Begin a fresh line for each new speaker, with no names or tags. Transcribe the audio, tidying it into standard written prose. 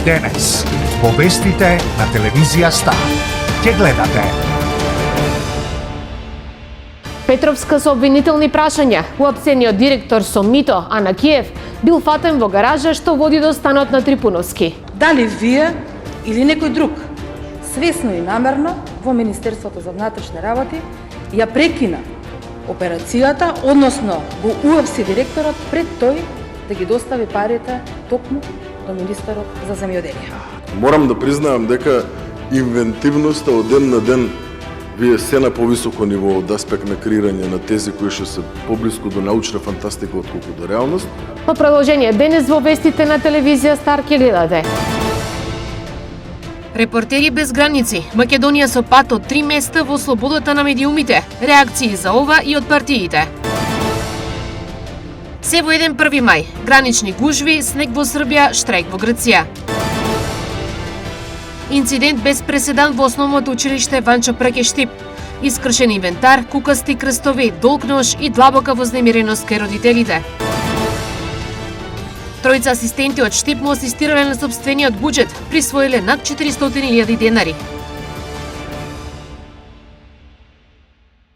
Денес, во вестите на телевизија Стар. Ќе гледате:
Петровска со обвинителни прашања. Уапсениот директор со мито, Анакиев, бил фатен во гаража што води до станот на Трипуновски.
Дали вие или некој друг, свесно и намерно во Министерството за внатрешни работи ја прекина операцијата, односно го уапси директорот пред тој да ги достави парите токму до министерот за земјоделие.
Морам да признаам дека инвентивноста од ден на ден вие се на повисоко ниво од аспект на креирање на тези кои што се поблиску до научна фантастика отколку до реалност.
По продолжение денес во вестите на телевизија Стар ќе гледате: Репортери без граници. Македонија со пат од 3 места во слободата на медиумите. Реакции за ова и од партиите. Се во 1 мај. Гранични гужви, снег во Србија, штрајк во Грција. Инцидент без преседан во основното училиште Ванчо Прекештип. Искршен инвентар, кукасти крстови, долг нож и длабока вознемиреност кај родителите. Тројца асистенти од Штип му асистирале на сопствениот буџет, присвоиле над 400.000 денари.